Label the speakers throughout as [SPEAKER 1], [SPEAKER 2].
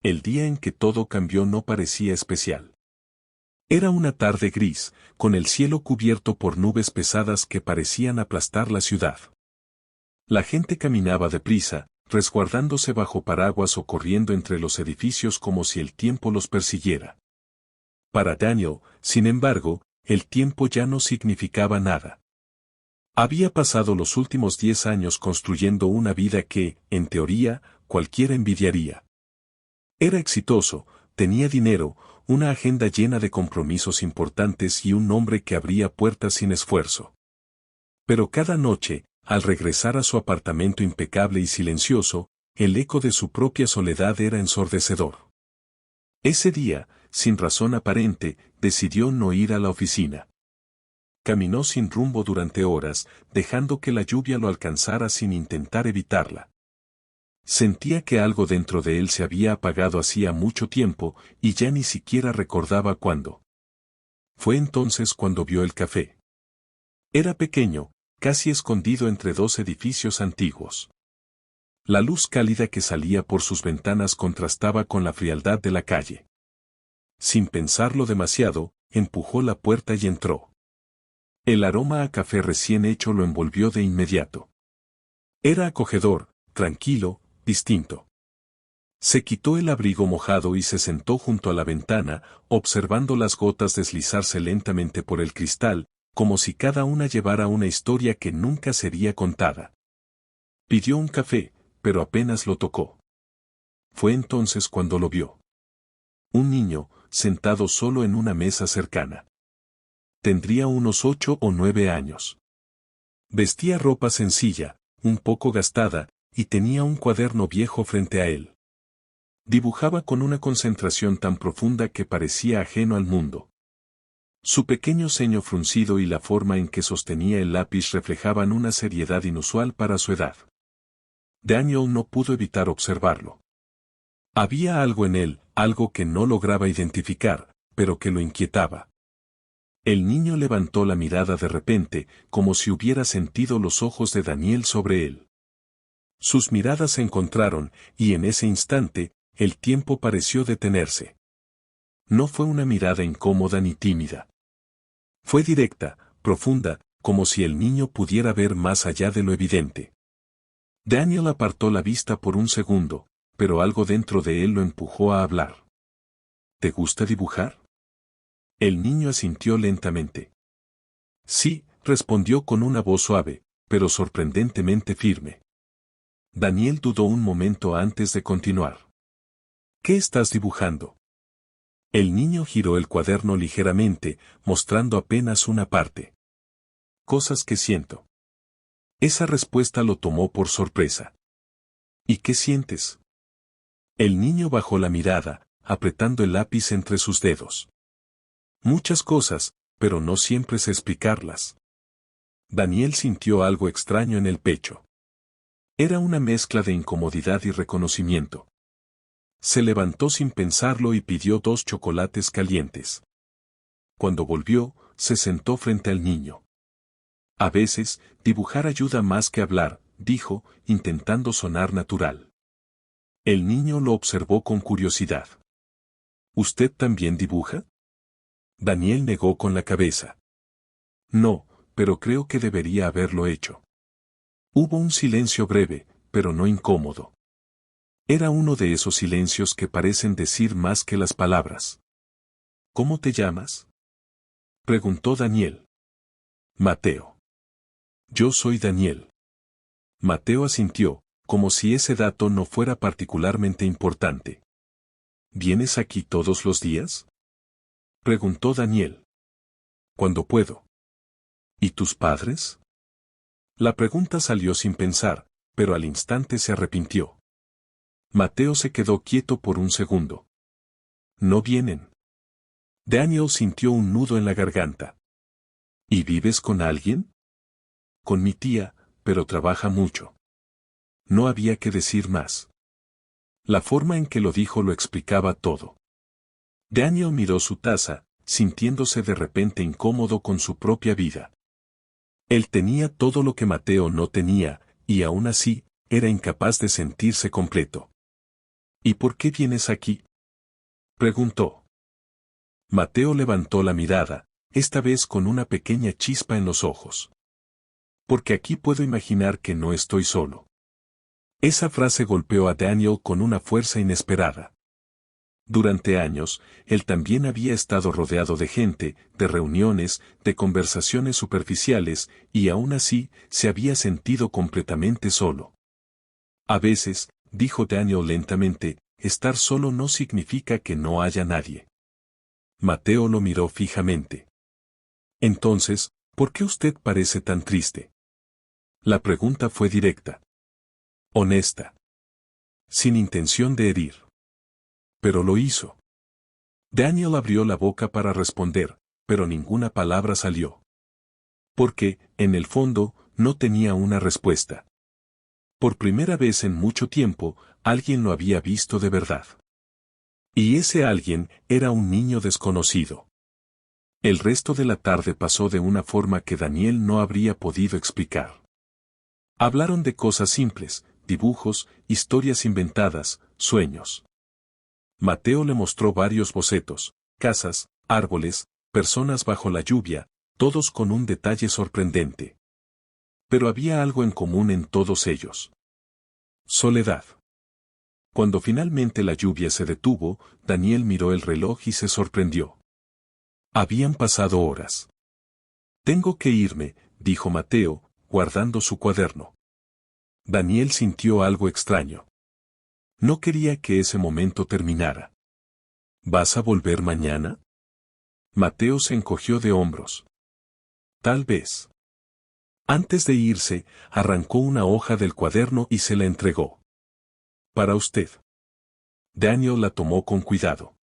[SPEAKER 1] El día en que todo cambió no parecía especial. Era una tarde gris, con el cielo cubierto por nubes pesadas que parecían aplastar la ciudad. La gente caminaba deprisa, resguardándose bajo paraguas o corriendo entre los edificios como si el tiempo los persiguiera. Para Daniel, sin embargo, el tiempo ya no significaba nada. Había pasado los últimos 10 años construyendo una vida que, en teoría, cualquiera envidiaría. Era exitoso, tenía dinero, una agenda llena de compromisos importantes y un nombre que abría puertas sin esfuerzo. Pero cada noche, al regresar a su apartamento impecable y silencioso, el eco de su propia soledad era ensordecedor. Ese día, sin razón aparente, decidió no ir a la oficina. Caminó sin rumbo durante horas, dejando que la lluvia lo alcanzara sin intentar evitarla. Sentía que algo dentro de él se había apagado hacía mucho tiempo, y ya ni siquiera recordaba cuándo. Fue entonces cuando vio el café. Era pequeño, casi escondido entre dos edificios antiguos. La luz cálida que salía por sus ventanas contrastaba con la frialdad de la calle. Sin pensarlo demasiado, empujó la puerta y entró. El aroma a café recién hecho lo envolvió de inmediato. Era acogedor, tranquilo, distinto. Se quitó el abrigo mojado y se sentó junto a la ventana, observando las gotas deslizarse lentamente por el cristal, como si cada una llevara una historia que nunca sería contada. Pidió un café, pero apenas lo tocó. Fue entonces cuando lo vio. Un niño, sentado solo en una mesa cercana. Tendría unos 8 o 9 años. Vestía ropa sencilla, un poco gastada, y tenía un cuaderno viejo frente a él. Dibujaba con una concentración tan profunda que parecía ajeno al mundo. Su pequeño ceño fruncido y la forma en que sostenía el lápiz reflejaban una seriedad inusual para su edad. Daniel no pudo evitar observarlo. Había algo en él, algo que no lograba identificar, pero que lo inquietaba. El niño levantó la mirada de repente, como si hubiera sentido los ojos de Daniel sobre él. Sus miradas se encontraron, y en ese instante, el tiempo pareció detenerse. No fue una mirada incómoda ni tímida. Fue directa, profunda, como si el niño pudiera ver más allá de lo evidente. Daniel apartó la vista por un segundo, pero algo dentro de él lo empujó a hablar. ¿Te gusta dibujar? El niño asintió lentamente. Sí, respondió con una voz suave, pero sorprendentemente firme. Daniel dudó un momento antes de continuar. ¿Qué estás dibujando? El niño giró el cuaderno ligeramente, mostrando apenas una parte. Cosas que siento. Esa respuesta lo tomó por sorpresa. ¿Y qué sientes? El niño bajó la mirada, apretando el lápiz entre sus dedos. Muchas cosas, pero no siempre sé explicarlas. Daniel sintió algo extraño en el pecho. Era una mezcla de incomodidad y reconocimiento. Se levantó sin pensarlo y pidió 2 chocolates calientes. Cuando volvió, se sentó frente al niño. A veces, dibujar ayuda más que hablar, dijo, intentando sonar natural. El niño lo observó con curiosidad. ¿Usted también dibuja? Daniel negó con la cabeza. No, pero creo que debería haberlo hecho. Hubo un silencio breve, pero no incómodo. Era uno de esos silencios que parecen decir más que las palabras. ¿Cómo te llamas? Preguntó Daniel. Mateo. Yo soy Daniel. Mateo asintió, como si ese dato no fuera particularmente importante. ¿Vienes aquí todos los días? Preguntó Daniel. Cuando puedo. ¿Y tus padres? La pregunta salió sin pensar, pero al instante se arrepintió. Mateo se quedó quieto por un segundo. ¿No vienen? Daniel sintió un nudo en la garganta. ¿Y vives con alguien? Con mi tía, pero trabaja mucho. No había que decir más. La forma en que lo dijo lo explicaba todo. Daniel miró su taza, sintiéndose de repente incómodo con su propia vida. Él tenía todo lo que Mateo no tenía, y aún así, era incapaz de sentirse completo. ¿Y por qué vienes aquí?, preguntó. Mateo levantó la mirada, esta vez con una pequeña chispa en los ojos. Porque aquí puedo imaginar que no estoy solo. Esa frase golpeó a Daniel con una fuerza inesperada. Durante años, él también había estado rodeado de gente, de reuniones, de conversaciones superficiales, y aún así, se había sentido completamente solo. A veces, dijo Daniel lentamente, estar solo no significa que no haya nadie. Mateo lo miró fijamente. Entonces, ¿por qué usted parece tan triste? La pregunta fue directa. Honesta. Sin intención de herir. Pero lo hizo. Daniel abrió la boca para responder, pero ninguna palabra salió. Porque, en el fondo, no tenía una respuesta. Por primera vez en mucho tiempo, alguien lo había visto de verdad. Y ese alguien era un niño desconocido. El resto de la tarde pasó de una forma que Daniel no habría podido explicar. Hablaron de cosas simples, dibujos, historias inventadas, sueños. Mateo le mostró varios bocetos, casas, árboles, personas bajo la lluvia, todos con un detalle sorprendente. Pero había algo en común en todos ellos. Soledad. Cuando finalmente la lluvia se detuvo, Daniel miró el reloj y se sorprendió. Habían pasado horas. Tengo que irme, dijo Mateo, guardando su cuaderno. Daniel sintió algo extraño. No quería que ese momento terminara. ¿Vas a volver mañana? Mateo se encogió de hombros. Tal vez. Antes de irse, arrancó una hoja del cuaderno y se la entregó. Para usted. Daniel la tomó con cuidado.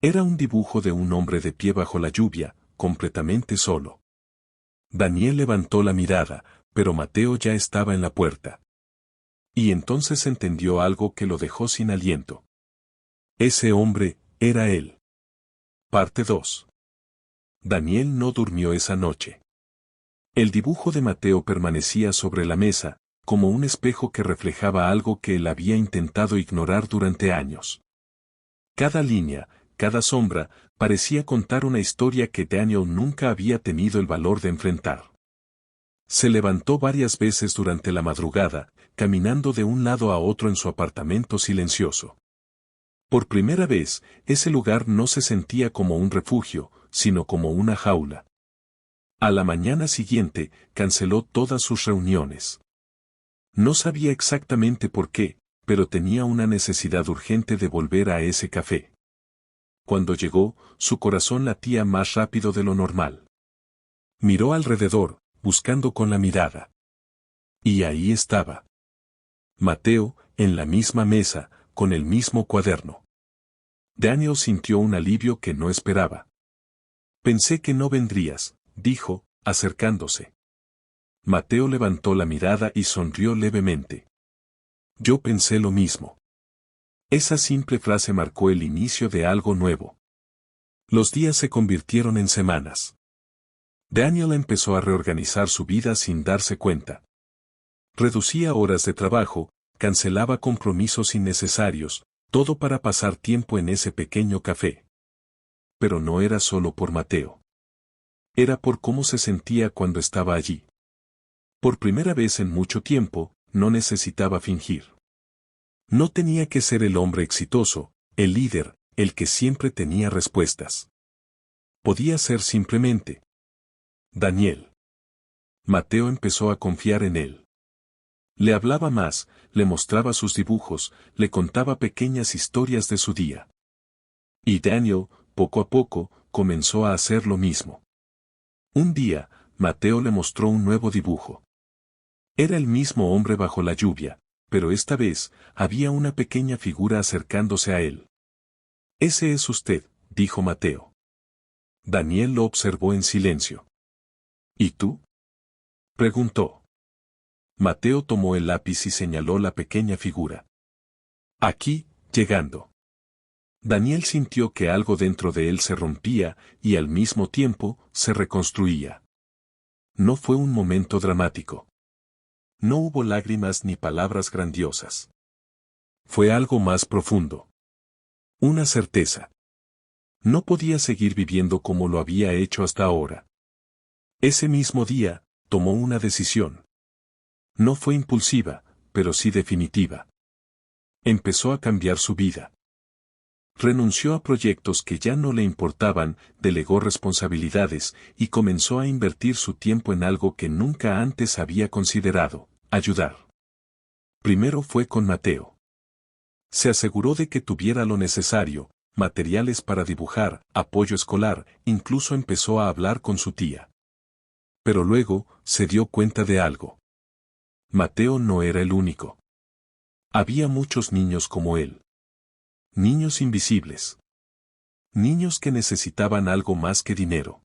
[SPEAKER 1] Era un dibujo de un hombre de pie bajo la lluvia, completamente solo. Daniel levantó la mirada, pero Mateo ya estaba en la puerta. Y entonces entendió algo que lo dejó sin aliento. Ese hombre, era él. Parte 2. Daniel no durmió esa noche. El dibujo de Mateo permanecía sobre la mesa, como un espejo que reflejaba algo que él había intentado ignorar durante años. Cada línea, cada sombra, parecía contar una historia que Daniel nunca había tenido el valor de enfrentar. Se levantó varias veces durante la madrugada, caminando de un lado a otro en su apartamento silencioso. Por primera vez, ese lugar no se sentía como un refugio, sino como una jaula. A la mañana siguiente, canceló todas sus reuniones. No sabía exactamente por qué, pero tenía una necesidad urgente de volver a ese café. Cuando llegó, su corazón latía más rápido de lo normal. Miró alrededor, buscando con la mirada. Y ahí estaba. Mateo, en la misma mesa, con el mismo cuaderno. Daniel sintió un alivio que no esperaba. Pensé que no vendrías, dijo, acercándose. Mateo levantó la mirada y sonrió levemente. Yo pensé lo mismo. Esa simple frase marcó el inicio de algo nuevo. Los días se convirtieron en semanas. Daniel empezó a reorganizar su vida sin darse cuenta. Reducía horas de trabajo, cancelaba compromisos innecesarios, todo para pasar tiempo en ese pequeño café. Pero no era solo por Mateo. Era por cómo se sentía cuando estaba allí. Por primera vez en mucho tiempo, no necesitaba fingir. No tenía que ser el hombre exitoso, el líder, el que siempre tenía respuestas. Podía ser simplemente Daniel. Mateo empezó a confiar en él. Le hablaba más, le mostraba sus dibujos, le contaba pequeñas historias de su día. Y Daniel, poco a poco, comenzó a hacer lo mismo. Un día, Mateo le mostró un nuevo dibujo. Era el mismo hombre bajo la lluvia, pero esta vez, había una pequeña figura acercándose a él. Ese es usted, dijo Mateo. Daniel lo observó en silencio. ¿Y tú?, preguntó. Mateo tomó el lápiz y señaló la pequeña figura. Aquí, llegando. Daniel sintió que algo dentro de él se rompía y al mismo tiempo se reconstruía. No fue un momento dramático. No hubo lágrimas ni palabras grandiosas. Fue algo más profundo. Una certeza. No podía seguir viviendo como lo había hecho hasta ahora. Ese mismo día, tomó una decisión. No fue impulsiva, pero sí definitiva. Empezó a cambiar su vida. Renunció a proyectos que ya no le importaban, delegó responsabilidades y comenzó a invertir su tiempo en algo que nunca antes había considerado: ayudar. Primero fue con Mateo. Se aseguró de que tuviera lo necesario: materiales para dibujar, apoyo escolar, incluso empezó a hablar con su tía. Pero luego, se dio cuenta de algo. Mateo no era el único. Había muchos niños como él. Niños invisibles. Niños que necesitaban algo más que dinero.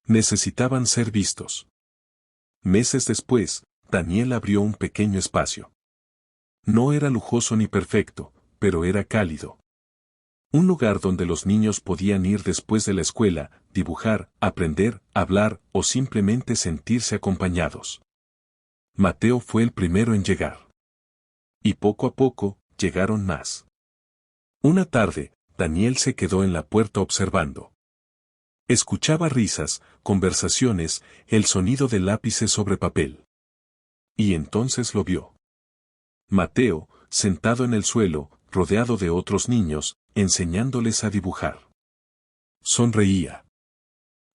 [SPEAKER 1] Necesitaban ser vistos. Meses después, Daniel abrió un pequeño espacio. No era lujoso ni perfecto, pero era cálido. Un lugar donde los niños podían ir después de la escuela, dibujar, aprender, hablar o simplemente sentirse acompañados. Mateo fue el primero en llegar. Y poco a poco, llegaron más. Una tarde, Daniel se quedó en la puerta observando. Escuchaba risas, conversaciones, el sonido de lápices sobre papel. Y entonces lo vio. Mateo, sentado en el suelo, rodeado de otros niños, enseñándoles a dibujar. Sonreía.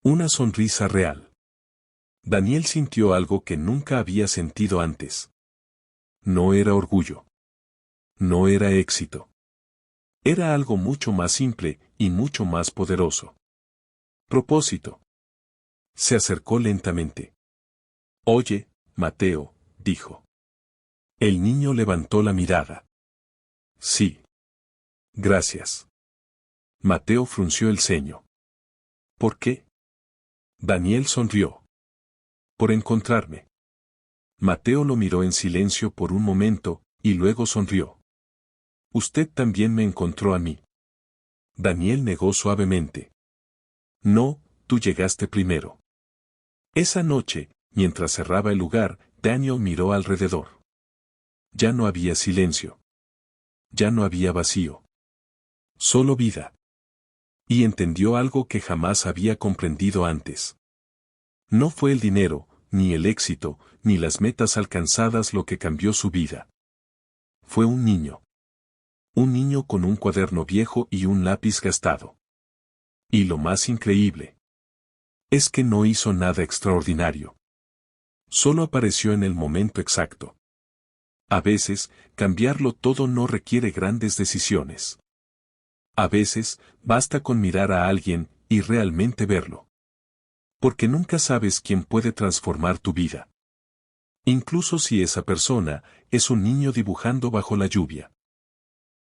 [SPEAKER 1] Una sonrisa real. Daniel sintió algo que nunca había sentido antes. No era orgullo. No era éxito. Era algo mucho más simple y mucho más poderoso. Propósito. Se acercó lentamente. Oye, Mateo, dijo. El niño levantó la mirada. Sí. Gracias. Mateo frunció el ceño. ¿Por qué? Daniel sonrió. Por encontrarme. Mateo lo miró en silencio por un momento, y luego sonrió. Usted también me encontró a mí. Daniel negó suavemente. No, tú llegaste primero. Esa noche, mientras cerraba el lugar, Daniel miró alrededor. Ya no había silencio. Ya no había vacío. Solo vida. Y entendió algo que jamás había comprendido antes. No fue el dinero, ni el éxito, ni las metas alcanzadas lo que cambió su vida. Fue un niño. Un niño con un cuaderno viejo y un lápiz gastado. Y lo más increíble es que no hizo nada extraordinario. Solo apareció en el momento exacto. A veces, cambiarlo todo no requiere grandes decisiones. A veces, basta con mirar a alguien y realmente verlo. Porque nunca sabes quién puede transformar tu vida. Incluso si esa persona es un niño dibujando bajo la lluvia.